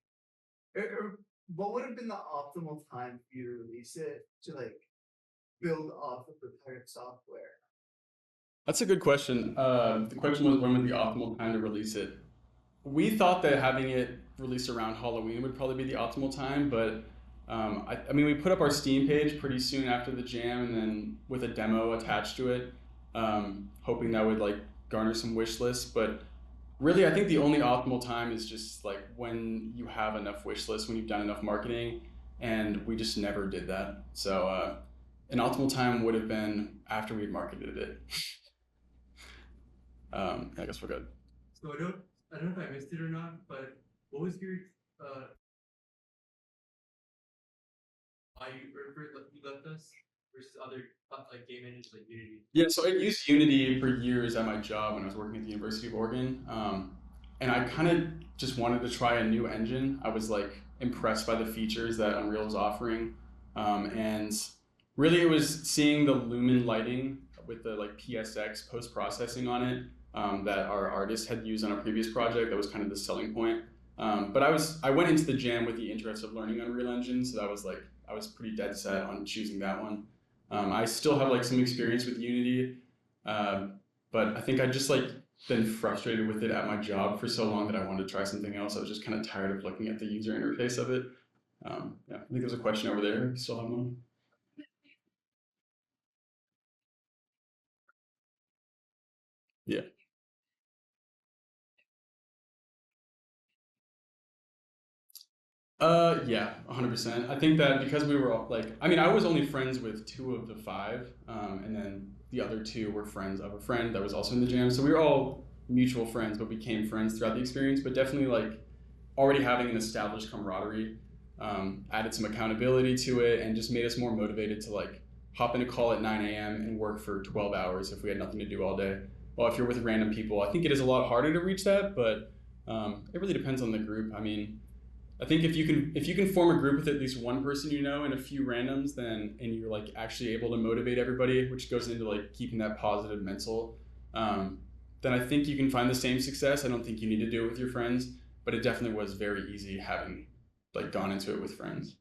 what would have been the optimal time for you to release it to like build off of the current software? That's a good question. The question was when would be the optimal time to release it? We thought that having it released around Halloween would probably be the optimal time, but I mean, we put up our Steam page pretty soon after the jam, and then with a demo attached to it, hoping that would like garner some wish lists. But really, I think the only optimal time is just like when you have enough wish lists, when you've done enough marketing, and we just never did that. So an optimal time would have been after we had marketed it. I guess we're good. So I don't know if I missed it or not, but what was your why you left us versus other like game engines like Unity? Yeah, so I used Unity for years at my job when I was working at the University of Oregon. And I kind of just wanted to try a new engine. I was like impressed by the features that Unreal was offering. And really it was seeing the lumen lighting with the like PSX post processing on it that our artist had used on a previous project. That was kind of the selling point. But I went into the jam with the interest of learning Unreal Engine, so that was like I was pretty dead set on choosing that one. I still have like some experience with Unity, but I think I just like been frustrated with it at my job for so long that I wanted to try something else. I was just kind of tired of looking at the user interface of it. Yeah, I think there's a question over there. You still have one? Yeah. Yeah, 100%. I think that because we were all like, I mean, I was only friends with two of the five, and then the other two were friends of a friend that was also in the jam. So we were all mutual friends, but became friends throughout the experience. But definitely like already having an established camaraderie added some accountability to it and just made us more motivated to like hop in a call at 9 a.m. and work for 12 hours if we had nothing to do all day. Well, if you're with random people, I think it is a lot harder to reach that, but it really depends on the group. I mean, I think if you can form a group with at least one person you know and a few randoms, then and you're like actually able to motivate everybody, which goes into like keeping that positive mental, then I think you can find the same success. I don't think you need to do it with your friends, but it definitely was very easy having like gone into it with friends.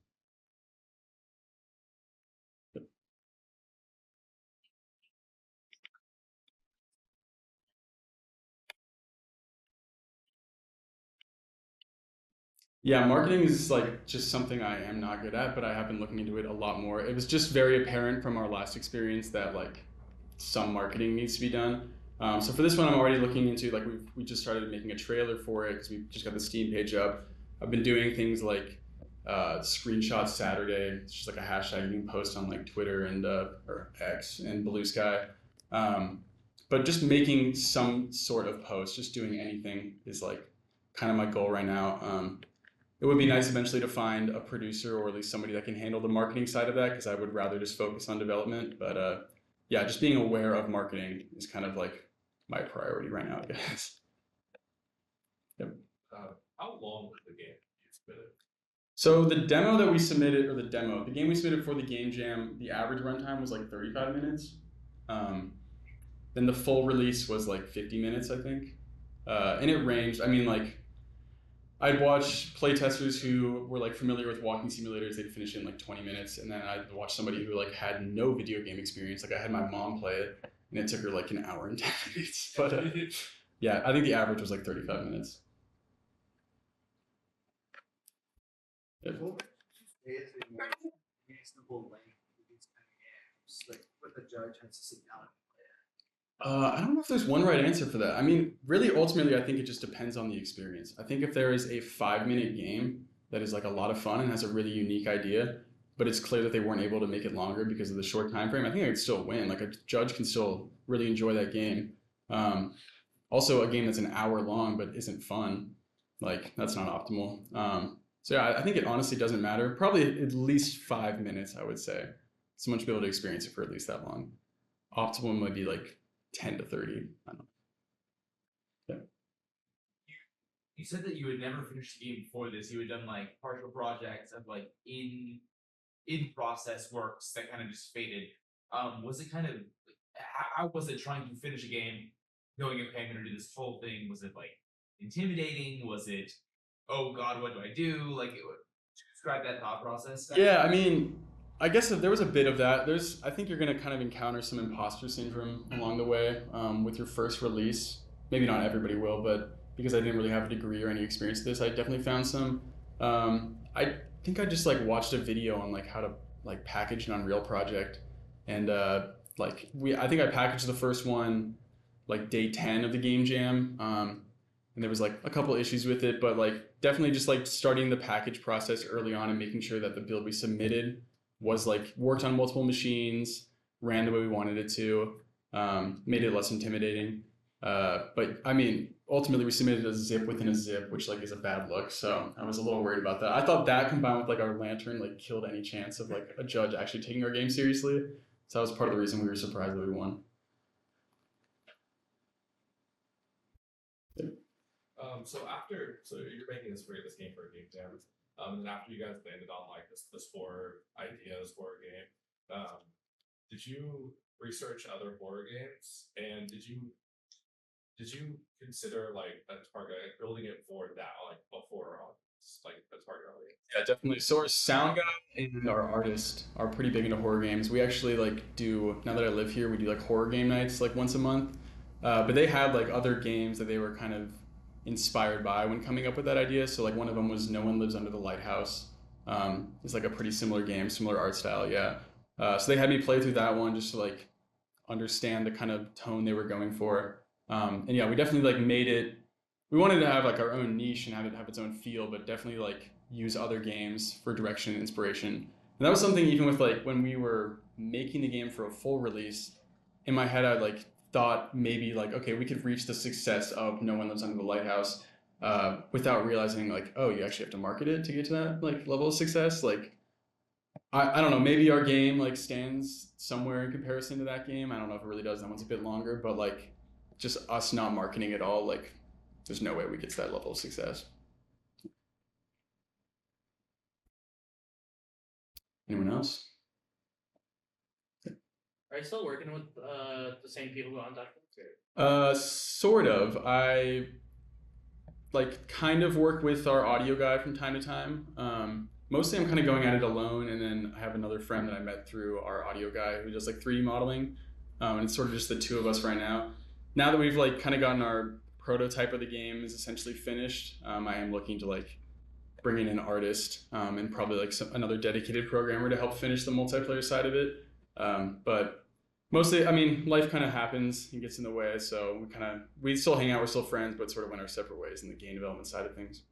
Yeah, marketing is like just something I am not good at, but I have been looking into it a lot more. It was just very apparent from our last experience that like some marketing needs to be done. So for this one, I'm already looking into like we just started making a trailer for it because we just got the Steam page up. I've been doing things like screenshot Saturday. It's just like a hashtag you can post on like Twitter and or X and Blue Sky. Um, but just making some sort of post, just doing anything is like kind of my goal right now. It would be nice eventually to find a producer or at least somebody that can handle the marketing side of that because I would rather just focus on development. But yeah, just being aware of marketing is kind of like my priority right now, I guess. Yep. How long was the game you spent it? So the demo that we submitted, or the game we submitted for the game jam, the average runtime was like 35 minutes. Um, then the full release was like 50 minutes, I think. And it ranged. I mean, like I'd watch playtesters who were like familiar with walking simulators. They'd finish in like 20 minutes, and then I'd watch somebody who like had no video game experience. Like I had my mom play it, and it took her like an hour and 10 minutes. But yeah, I think the average was like 35 minutes. Yeah. What would you say is a more reasonable length for these kind of games? Like, what the judge has to sit down and play it. I don't know if there's one right answer for that. I mean, really, ultimately, I think it just depends on the experience. I think if there is a 5 minute game that is like a lot of fun and has a really unique idea, but it's clear that they weren't able to make it longer because of the short time frame, I think I could still win. Like a judge can still really enjoy that game. Um, Also, a game that's an hour long but isn't fun, like that's not optimal. So yeah, I think it honestly doesn't matter. Probably at least 5 minutes, I would say. Someone should be able to experience it for at least that long. Optimum might be like 10 to 30. I don't know. Yeah. You said that you had never finished the game before this. You had done like partial projects of like in process works that kind of just faded. Was it kind of how was it trying to finish a game, knowing okay, I'm gonna do this whole thing? Was it like intimidating? Was it oh god, what do I do? Like describe that thought process. Yeah, I mean, I guess if there was a bit of that. I think you're gonna kind of encounter some imposter syndrome along the way with your first release. Maybe not everybody will, but because I didn't really have a degree or any experience with this, I definitely found some. I think I just like watched a video on like how to like package an Unreal project, and I think I packaged the first one like day 10 of the game jam. And there was like a couple issues with it, but like definitely just like starting the package process early on and making sure that the build we submitted was like worked on multiple machines, ran the way we wanted it to, made it less intimidating. But I mean, ultimately we submitted a zip within a zip, which like is a bad look. So I was a little worried about that. I thought that combined with like our lantern like killed any chance of like a judge actually taking our game seriously. So that was part of the reason we were surprised that we won. So you're making this game for a game jam, and then after you guys landed on like this horror ideas horror game, did you research other horror games, and did you consider like a target building it for that like before like the target audience? Yeah, definitely. So our sound guy and our artist are pretty big into horror games. We actually like do now that I live here, we do like horror game nights like once a month. But they had like other games that they were kind of inspired by when coming up with that idea. So like one of them was No One Lives Under the Lighthouse. It's like a pretty similar game, similar art style. Yeah. So they had me play through that one just to like understand the kind of tone they were going for. And yeah, we definitely like made it. We wanted to have like our own niche and have it have its own feel, but definitely like use other games for direction and inspiration. And that was something even with like when we were making the game for a full release. In my head, I like thought maybe like okay, we could reach the success of No One Lives Under the Lighthouse without realizing like oh, you actually have to market it to get to that like level of success. Like I don't know, maybe our game like stands somewhere in comparison to that game. I don't know if it really does. That one's a bit longer, but like just us not marketing at all, like there's no way we get to that level of success. Anyone else? Are you still working with the same people on Doctor? Sort of. I like kind of work with our audio guy from time to time. Mostly I'm kind of going at it alone, and then I have another friend that I met through our audio guy who does like 3D modeling. And it's sort of just the two of us right now. Now that we've like kind of gotten our prototype of the game is essentially finished, I am looking to like bring in an artist and probably like another dedicated programmer to help finish the multiplayer side of it. But mostly, I mean, life kind of happens and gets in the way. So we still hang out, we're still friends, but sort of went our separate ways in the game development side of things.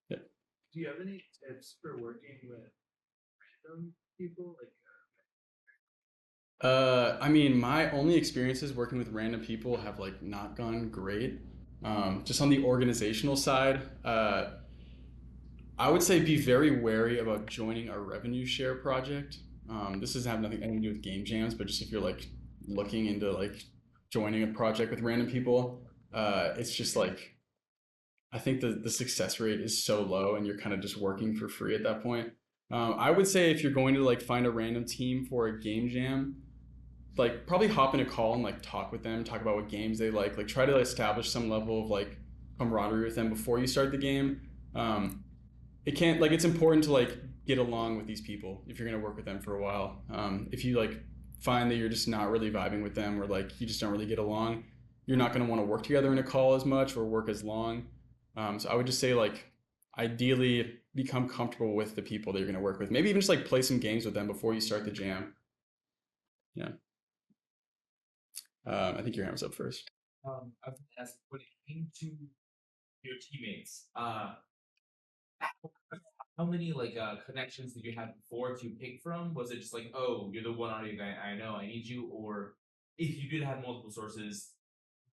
Yeah. Do you have any tips for working with random people? Like, I mean, my only experiences working with random people have like not gone great. Just on the organizational side, I would say be very wary about joining a revenue share project. This doesn't have anything to do with game jams, but just if you're like looking into like joining a project with random people, it's just like I think the success rate is so low, and you're kind of just working for free at that point. I would say if you're going to like find a random team for a game jam, like probably hop in a call and like talk with them, talk about what games they like try to establish some level of like camaraderie with them before you start the game. It can't like it's important to like get along with these people if you're gonna work with them for a while. If you like find that you're just not really vibing with them or like you just don't really get along, you're not gonna want to work together in a call as much or work as long. So I would just say like ideally become comfortable with the people that you're gonna work with. Maybe even just like play some games with them before you start the jam. Yeah. I think your hand was up first. I was going to ask, when it came to your teammates, how many like connections did you have before to pick from? Was it just like, oh, you're the one audio guy I know, I need you, or if you did have multiple sources,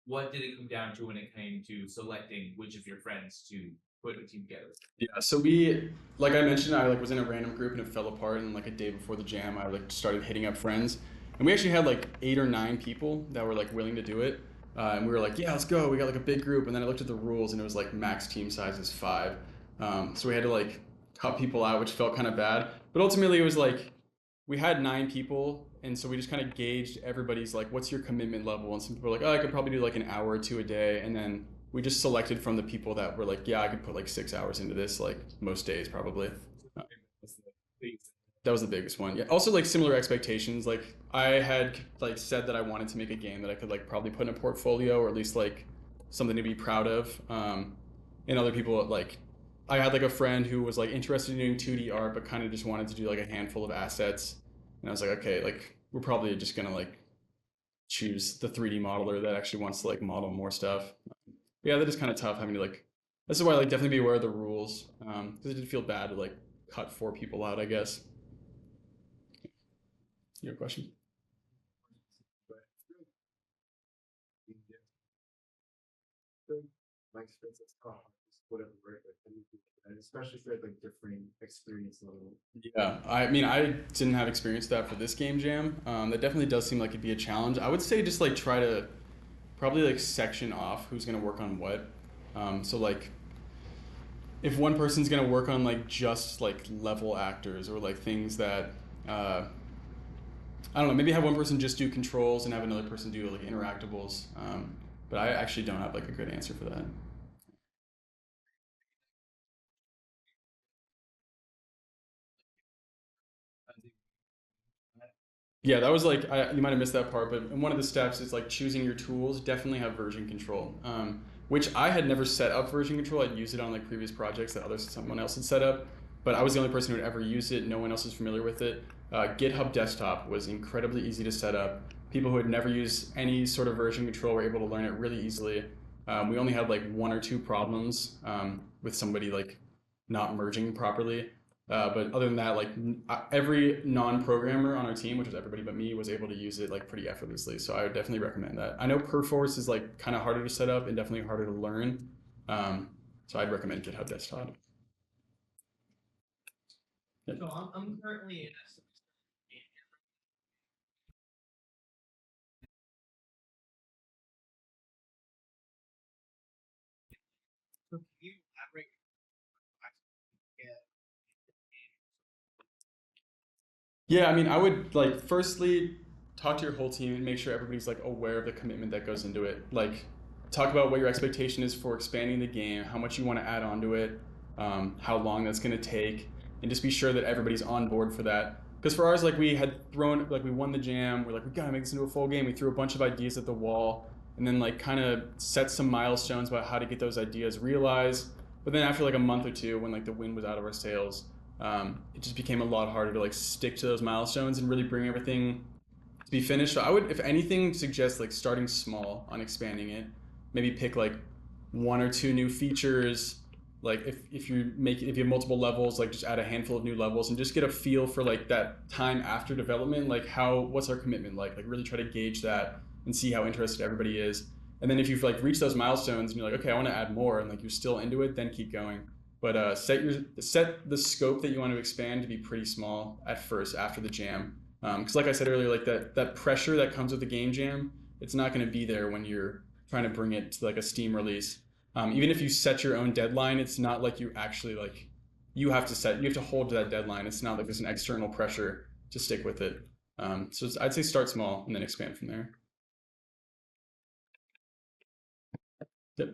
what did it come down to when it came to selecting which of your friends to put a team together? Yeah, so we, like I mentioned, I like was in a random group and it fell apart. And like a day before the jam, I like started hitting up friends, and we actually had like 8 or 9 people that were like willing to do it. And we were like, yeah, let's go. We got like a big group, and then I looked at the rules, and it was like max team size is 5. So we had to like cut people out, which felt kind of bad. But ultimately, it was like we had 9 people, and so we just kind of gauged everybody's like, what's your commitment level? And some people were like, oh, I could probably do like an hour or 2 a day, and then we just selected from the people that were like, yeah, I could put like 6 hours into this, like most days probably. That was the biggest one. Yeah. Also, like similar expectations. Like I had like said that I wanted to make a game that I could like probably put in a portfolio or at least like something to be proud of. And other people like I had like a friend who was like interested in doing 2D art, but kind of just wanted to do like a handful of assets. And I was like, okay, like we're probably just gonna like choose the 3D modeler that actually wants to like model more stuff. Yeah, that is kind of tough having to like. This is why like definitely be aware of the rules because it did feel bad to like cut 4 people out, I guess. Your question? My experience is whatever, right? Like, and especially for like different experience level. Yeah, I mean, I didn't have experience with that for this game jam. That definitely does seem like it'd be a challenge. I would say just like try to probably like section off who's gonna work on what. So like if one person's gonna work on like just like level actors or like things that I don't know, maybe have one person just do controls and have another person do like interactables. But I actually don't have like a good answer for that. Yeah, that was like you might have missed that part, but one of the steps is like choosing your tools. Definitely have version control, which I had never set up version control. I'd used it on like previous projects that someone else had set up, but I was the only person who had ever used it. No one else is familiar with it. GitHub Desktop was incredibly easy to set up. People who had never used any sort of version control were able to learn it really easily. We only had like 1 or 2 problems with somebody like not merging properly. But other than that, like every non-programmer on our team, which was everybody but me, was able to use it like pretty effortlessly. So I would definitely recommend that. I know Perforce is like kind of harder to set up and definitely harder to learn. So I'd recommend GitHub Desktop. So I'm currently in a semester in so can you elaborate? Yeah, I mean, I would like firstly talk to your whole team and make sure everybody's like aware of the commitment that goes into it. Like, talk about what your expectation is for expanding the game, how much you want to add onto it, how long that's going to take, and just be sure that everybody's on board for that. Because for ours, like we had thrown, like we won the jam, we're like we gotta make this into a full game. We threw a bunch of ideas at the wall, and then like kind of set some milestones about how to get those ideas realized. But then after like a month or two, when like the wind was out of our sails, it just became a lot harder to like stick to those milestones and really bring everything to be finished. So I would, if anything, suggest like starting small on expanding it. Maybe pick like 1 or 2 new features. Like if you have multiple levels, like just add a handful of new levels and just get a feel for like that time after development. Like what's our commitment like? Like really try to gauge that and see how interested everybody is. And then if you've like reached those milestones and you're like, okay, I want to add more, and like you're still into it, then keep going. But set the scope that you want to expand to be pretty small at first after the jam, because like I said earlier, like that pressure that comes with the game jam, it's not going to be there when you're trying to bring it to like a Steam release. Even if you set your own deadline, it's not like you actually like you have to hold to that deadline. It's not like there's an external pressure to stick with it. So I'd say start small and then expand from there. Yep.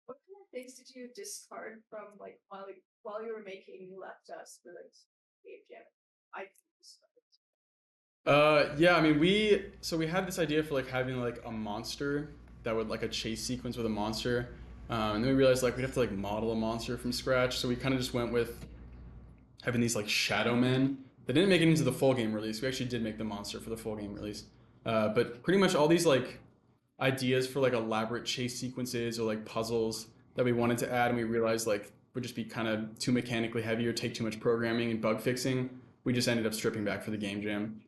What kind of things did you discard from like while you were making Left Us for like Game Jam? I Yeah, I mean we had this idea for like having like a monster that would like a chase sequence with a monster. And then we realized like we'd have to like model a monster from scratch. So we kind of just went with having these like shadow men that didn't make it into the full game release. We actually did make the monster for the full game release. But pretty much all these like ideas for like elaborate chase sequences or like puzzles that we wanted to add and we realized like would just be kind of too mechanically heavy or take too much programming and bug fixing, we just ended up stripping back for the game jam.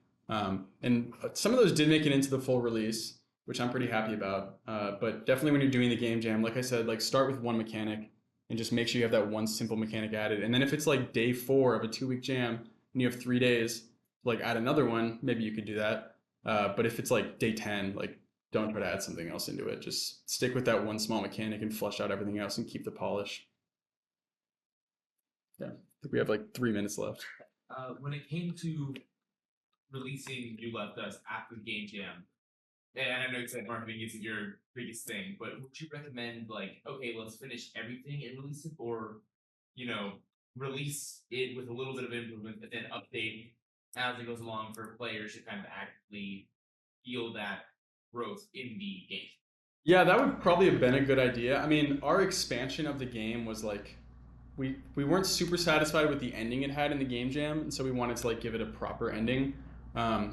And some of those did make it into the full release, which I'm pretty happy about. But definitely when you're doing the game jam, like I said, like start with one mechanic and just make sure you have that one simple mechanic added. And then if it's like day 4 of a 2-week jam and you have 3 days to like add another one, maybe you could do that. But if it's like day 10, like don't try to add something else into it. Just stick with that one small mechanic and flush out everything else and keep the polish. Yeah, I think we have like 3 minutes left. When it came to releasing You Left Us after the Game Jam, and I know you said marketing isn't your biggest thing, but would you recommend like, okay, let's finish everything and release it, or release it with a little bit of improvement, but then update as it goes along for players to kind of actively feel that growth in the game? Yeah, that would probably have been a good idea. I mean, our expansion of the game was like we weren't super satisfied with the ending it had in the game jam, and so we wanted to like give it a proper ending.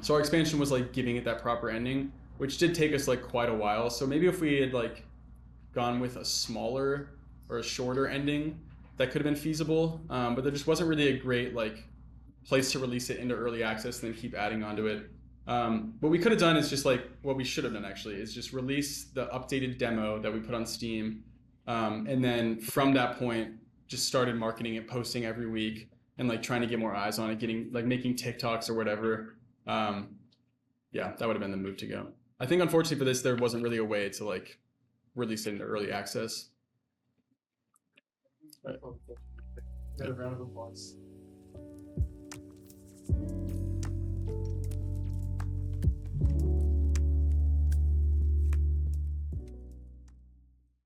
So our expansion was like giving it that proper ending, which did take us like quite a while. So maybe if we had like gone with a smaller or a shorter ending, that could have been feasible. But there just wasn't really a great like place to release it into early access and then keep adding onto it. What we could have done is just like what we should have done actually is just release the updated demo that we put on Steam, and then from that point just started marketing it, posting every week, and like trying to get more eyes on it, getting like making TikToks or whatever. Yeah, that would have been the move to go. I think unfortunately for this, there wasn't really a way to like release it into early access. Get a round of applause.